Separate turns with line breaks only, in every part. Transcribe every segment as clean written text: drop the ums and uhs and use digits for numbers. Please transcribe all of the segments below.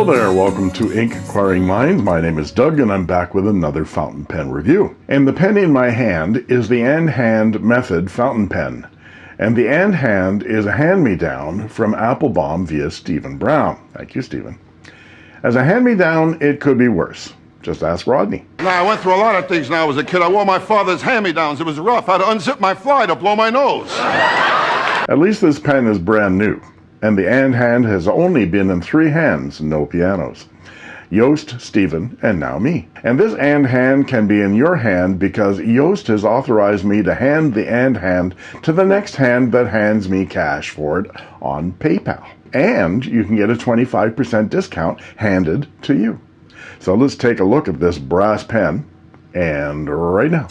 Hello there, welcome to Inkquiring Minds. My name is Doug and I'm back with another fountain pen review. And the pen in my hand is the Andhand Method fountain pen. And the Andhand is a hand-me-down from Appelboom via Stephen Brown. Thank you, Stephen. As a hand-me-down, it could be worse. Just ask Rodney.
Now, I went through a lot of things when I was a kid. I wore my father's hand-me-downs. It was rough. I had to unzip my fly to blow my nose.
At least this pen is brand new. And the Andhand has only been in 3 hands, no pianos. Yost, Stephen, and now me. And this Andhand can be in your hand because Yost has authorized me to hand the Andhand to the next hand that hands me cash for it on PayPal. And you can get a 25% discount handed to you. So let's take a look at this brass pen, and right now.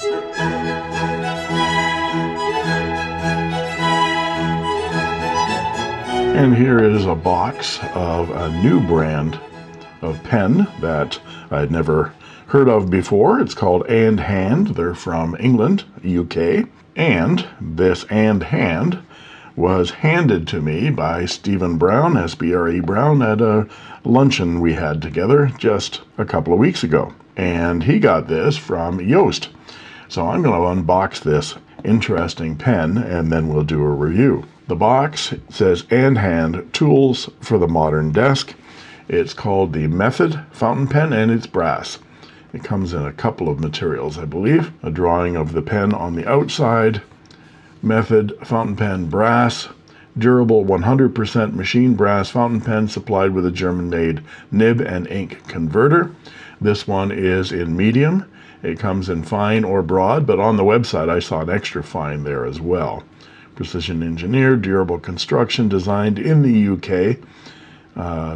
And here is a box of a new brand of pen that I'd never heard of before. It's called Andhand. They're from England, UK. And this Andhand was handed to me by Stephen Brown, SBRE Brown, at a luncheon we had together just a couple of weeks ago. And he got this from Yost. So I'm going to unbox this interesting pen and then we'll do a review. The box says Andhand Tools for the Modern Desk. It's called the Method fountain pen and it's brass. It comes in a couple of materials, I believe. A drawing of the pen on the outside. Method fountain pen brass. Durable 100% machine brass fountain pen supplied with a German-made nib and ink converter. This one is in medium. It comes in fine or broad, but on the website I saw an extra fine there as well. Precision engineered, durable construction, designed in the UK.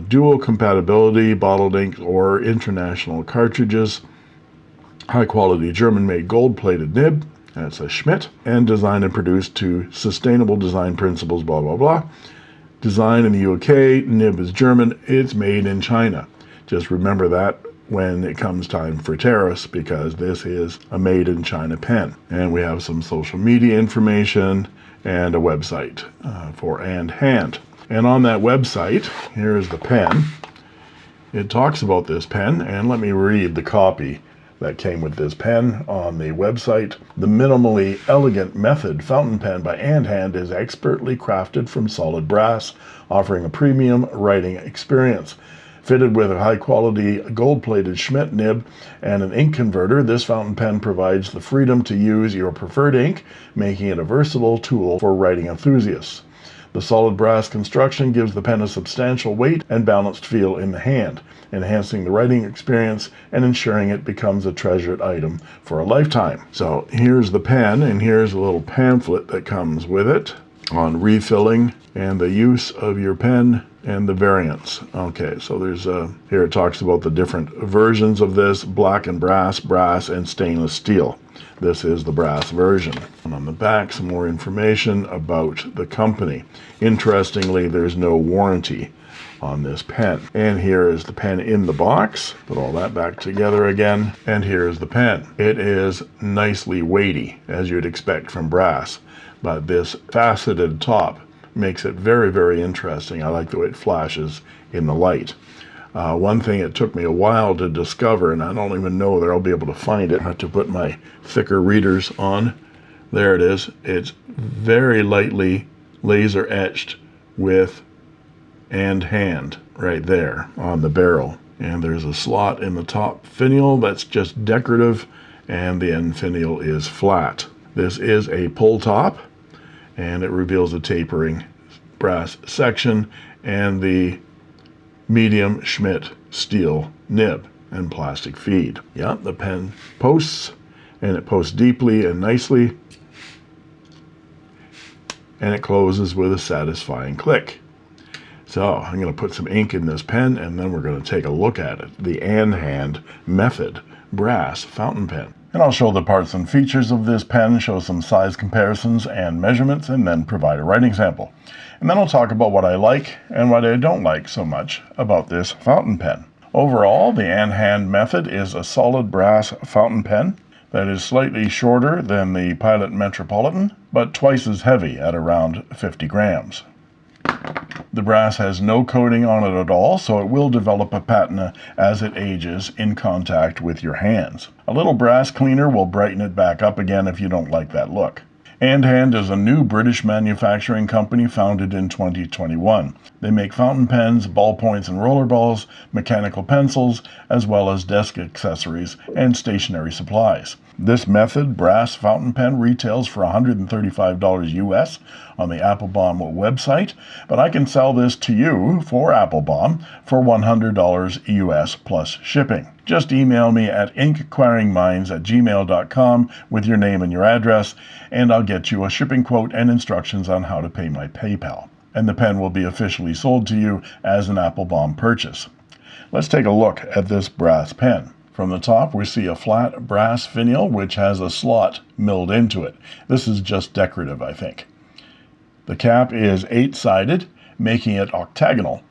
Dual compatibility, bottled ink or international cartridges. High quality German-made gold-plated nib. That's a Schmidt, and designed and produced to sustainable design principles, blah, blah, blah. Design in the UK, nib is German, it's made in China. Just remember that when it comes time for tariffs, because this is a made in China pen. And we have some social media information and a website for Andhand. And on that website, here's the pen. It talks about this pen, and let me read the copy that came with this pen on the website. The minimally elegant Method fountain pen by Andhand is expertly crafted from solid brass, offering a premium writing experience. Fitted with a high-quality gold-plated Schmidt nib and an ink converter, this fountain pen provides the freedom to use your preferred ink, making it a versatile tool for writing enthusiasts. The solid brass construction gives the pen a substantial weight and balanced feel in the hand, enhancing the writing experience and ensuring it becomes a treasured item for a lifetime. So here's the pen, and here's a little pamphlet that comes with it on refilling and the use of your pen and the variants. Okay, so there's here it talks about the different versions of this: black and brass, brass, and stainless steel. This is the brass version. And on the back, some more information about the company. Interestingly, there's no warranty on this pen. And here is the pen in the box. Put all that back together again. And here's the pen. It is nicely weighty, as you'd expect from brass. But this faceted top makes it very, very interesting. I like the way it flashes in the light. One thing it took me a while to discover, and I don't even know that I'll be able to find it. I have to put my thicker readers on. There it is. It's very lightly laser etched with Andhand right there on the barrel. And there's a slot in the top finial that's just decorative, and the end finial is flat. This is a pull top, and it reveals a tapering brass section and the medium Schmidt steel nib and plastic feed. Yeah, the pen posts, and it posts deeply and nicely, and it closes with a satisfying click. So I'm going to put some ink in this pen, and then we're going to take a look at it. The Andhand Method brass fountain pen. And I'll show the parts and features of this pen, show some size comparisons and measurements, and then provide a writing sample. And then I'll talk about what I like and what I don't like so much about this fountain pen. Overall, the Andhand Method is a solid brass fountain pen that is slightly shorter than the Pilot Metropolitan, but twice as heavy at around 50 grams. The brass has no coating on it at all, so it will develop a patina as it ages in contact with your hands. A little brass cleaner will brighten it back up again if you don't like that look. Andhand is a new British manufacturing company founded in 2021. They make fountain pens, ballpoints and rollerballs, mechanical pencils, as well as desk accessories and stationery supplies. This method brass fountain pen retails for $135 US on the Appelboom website, but I can sell this to you for Appelboom for $100 US plus shipping. Just email me at inkquiringminds@gmail.com with your name and your address, and I'll get you a shipping quote and instructions on how to pay my PayPal. And the pen will be officially sold to you as an Appelboom purchase. Let's take a look at this brass pen. From the top, we see a flat brass finial which has a slot milled into it. This is just decorative, I think. The cap is 8-sided, making it octagonal,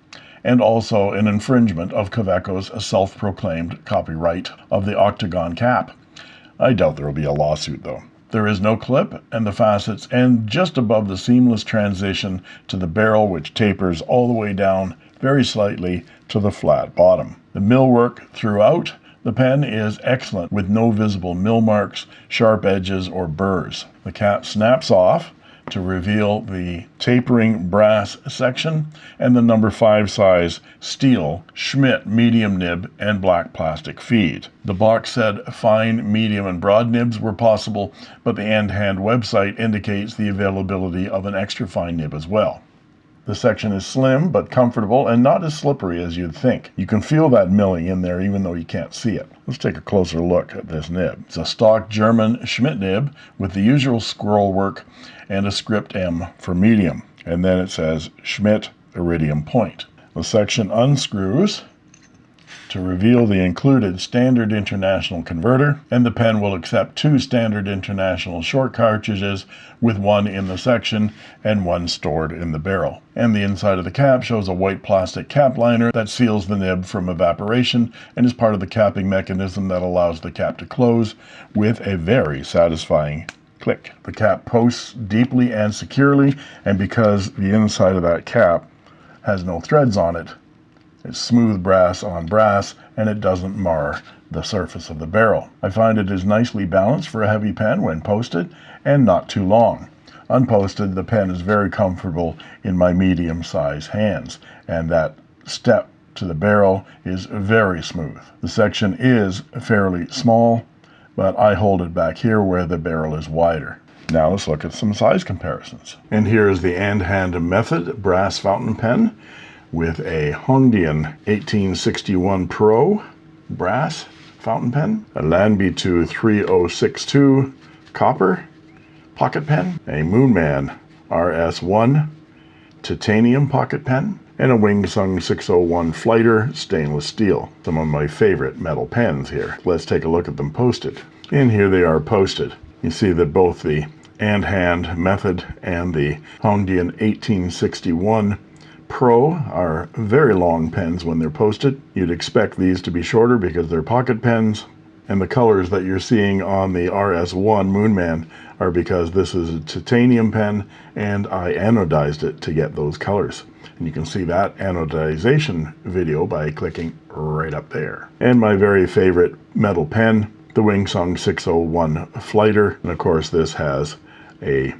and also an infringement of Kaweco's self-proclaimed copyright of the octagon cap. I doubt there will be a lawsuit, though. There is no clip, and the facets end just above the seamless transition to the barrel, which tapers all the way down very slightly to the flat bottom. The millwork throughout the pen is excellent, with no visible mill marks, sharp edges, or burrs. The cap snaps off to reveal the tapering brass section and the number 5 size steel Schmidt medium nib and black plastic feed. The box said fine, medium, and broad nibs were possible, but the Andhand website indicates the availability of an extra fine nib as well. The section is slim but comfortable and not as slippery as you'd think. You can feel that milling in there even though you can't see it. Let's take a closer look at this nib. It's a stock German Schmidt nib with the usual scroll work and a script M for medium. And then it says Schmidt Iridium Point. The section unscrews to reveal the included standard international converter, and the pen will accept 2 standard international short cartridges with 1 in the section and 1 stored in the barrel. And the inside of the cap shows a white plastic cap liner that seals the nib from evaporation and is part of the capping mechanism that allows the cap to close with a very satisfying click. The cap posts deeply and securely, and because the inside of that cap has no threads on it, it's smooth brass on brass, and it doesn't mar the surface of the barrel. I find it is nicely balanced for a heavy pen when posted, and not too long. Unposted, the pen is very comfortable in my medium-sized hands, and that step to the barrel is very smooth. The section is fairly small, but I hold it back here where the barrel is wider. Now let's look at some size comparisons. And here is the Andhand Method brass fountain pen with a Hongdian 1861 Pro brass fountain pen, a Lanbitu 3062 copper pocket pen, a Moonman RS1 titanium pocket pen, and a Wingsung 601 Flighter stainless steel. Some of my favorite metal pens here. Let's take a look at them posted. And here they are posted. You see that both the Andhand Method and the Hongdian 1861 Pro are very long pens when they're posted. You'd expect these to be shorter because they're pocket pens, and the colors that you're seeing on the RS1 Moonman are because this is a titanium pen and I anodized it to get those colors. And you can see that anodization video by clicking right up there. And my very favorite metal pen, the Wingsung 601 Flighter, and of course this has a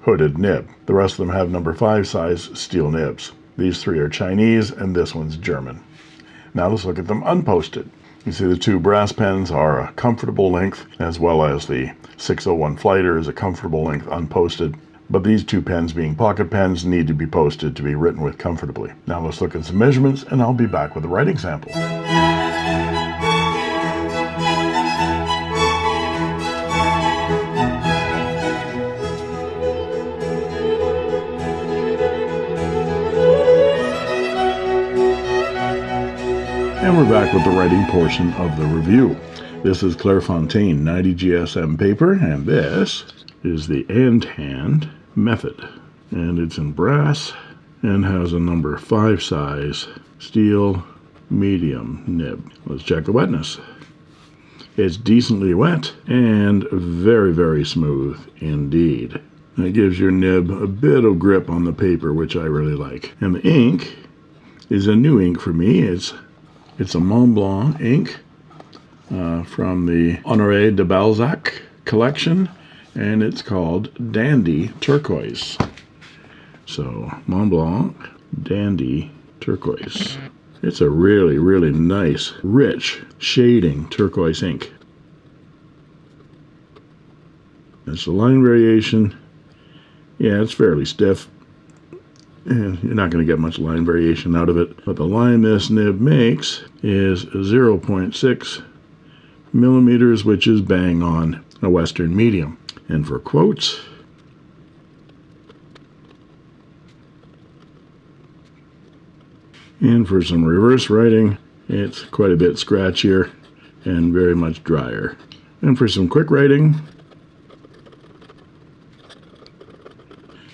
hooded nib. The rest of them have number 5 size steel nibs. These 3 are Chinese and this one's German. Now let's look at them unposted. You see the 2 brass pens are a comfortable length, as well as the 601 Flighter is a comfortable length unposted. But these 2 pens, being pocket pens, need to be posted to be written with comfortably. Now let's look at some measurements and I'll be back with a writing sample. And we're back with the writing portion of the review. This is Clairefontaine 90 GSM paper, and this is the Andhand Method. And it's in brass and has a number 5 size steel medium nib. Let's check the wetness. It's decently wet and very, very smooth indeed. And it gives your nib a bit of grip on the paper, which I really like. And the ink is a new ink for me. It's a Mont Blanc ink from the Honoré de Balzac collection, and it's called Dandy Turquoise. So Mont Blanc Dandy Turquoise. It's a really, really nice, rich shading turquoise ink. It's a line variation. Yeah, it's fairly stiff, and you're not going to get much line variation out of it. But the line this nib makes is 0.6 millimeters, which is bang on a Western medium. And for quotes, and for some reverse writing, it's quite a bit scratchier and very much drier. And for some quick writing,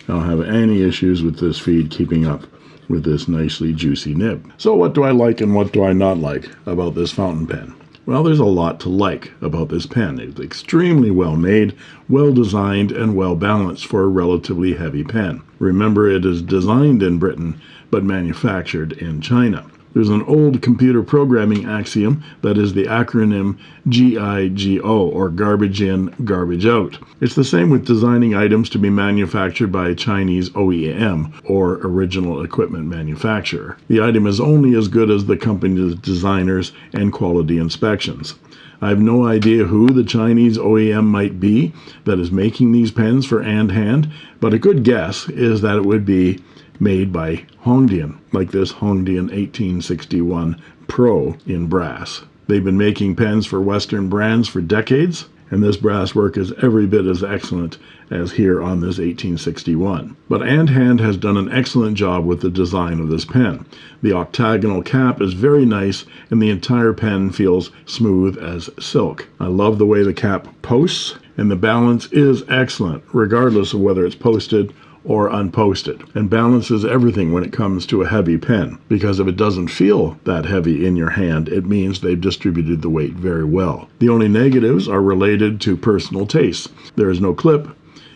I don't have any issues with this feed keeping up with this nicely juicy nib. So what do I like and what do I not like about this fountain pen? Well, there's a lot to like about this pen. It's extremely well made, well designed, and well balanced for a relatively heavy pen. Remember, it is designed in Britain, but manufactured in China. There's an old computer programming axiom that is the acronym GIGO, or garbage in, garbage out. It's the same with designing items to be manufactured by a Chinese OEM, or original equipment manufacturer. The item is only as good as the company's designers and quality inspections. I have no idea who the Chinese OEM might be that is making these pens for Andhand, but a good guess is that it would be made by Hongdian, like this Hongdian 1861 Pro in brass. They've been making pens for Western brands for decades, and this brass work is every bit as excellent as here on this 1861. But Andhand has done an excellent job with the design of this pen. The octagonal cap is very nice, and the entire pen feels smooth as silk. I love the way the cap posts, and the balance is excellent, regardless of whether it's posted or unposted, and balances everything when it comes to a heavy pen, because if it doesn't feel that heavy in your hand, it means they've distributed the weight very well. The only negatives are related to personal tastes. There is no clip.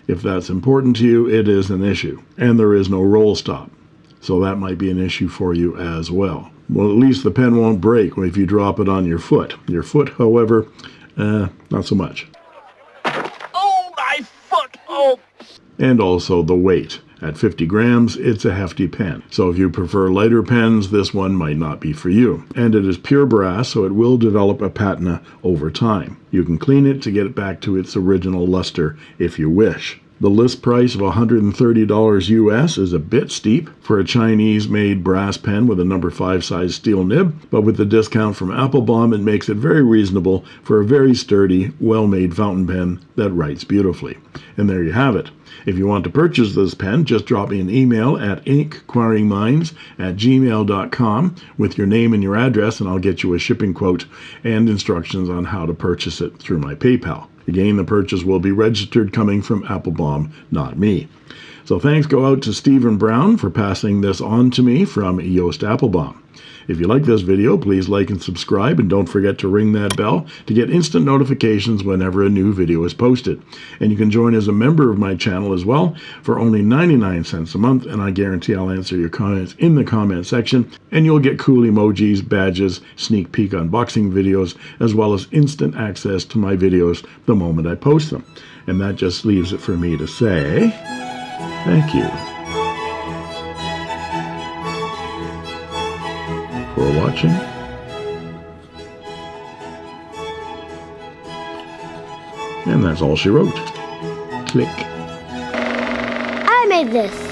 If that's important to you, it is an issue. And there is no roll stop, so that might be an issue for you as well. Well, at least the pen won't break if you drop it on your foot. Your foot, however, not so much.
Oh, my foot! Oh!
And also the weight. At 50 grams, it's a hefty pen. So if you prefer lighter pens, this one might not be for you. And it is pure brass, so it will develop a patina over time. You can clean it to get it back to its original luster if you wish. The list price of $130 US is a bit steep for a Chinese-made brass pen with a number 5 size steel nib, but with the discount from Appelboom, it makes it very reasonable for a very sturdy, well-made fountain pen that writes beautifully. And there you have it. If you want to purchase this pen, just drop me an email at inkquiringminds@gmail.com with your name and your address, and I'll get you a shipping quote and instructions on how to purchase it through my PayPal. Again, the purchase will be registered coming from Appelboom, not me. So thanks go out to Stephen Brown for passing this on to me from Joost Appelboom. If you like this video, please like and subscribe, and don't forget to ring that bell to get instant notifications whenever a new video is posted. And you can join as a member of my channel as well for only 99 cents a month, and I guarantee I'll answer your comments in the comment section, and you'll get cool emojis, badges, sneak peek unboxing videos, as well as instant access to my videos the moment I post them. And that just leaves it for me to say thank you for watching. And that's all she wrote. Click.
I made this.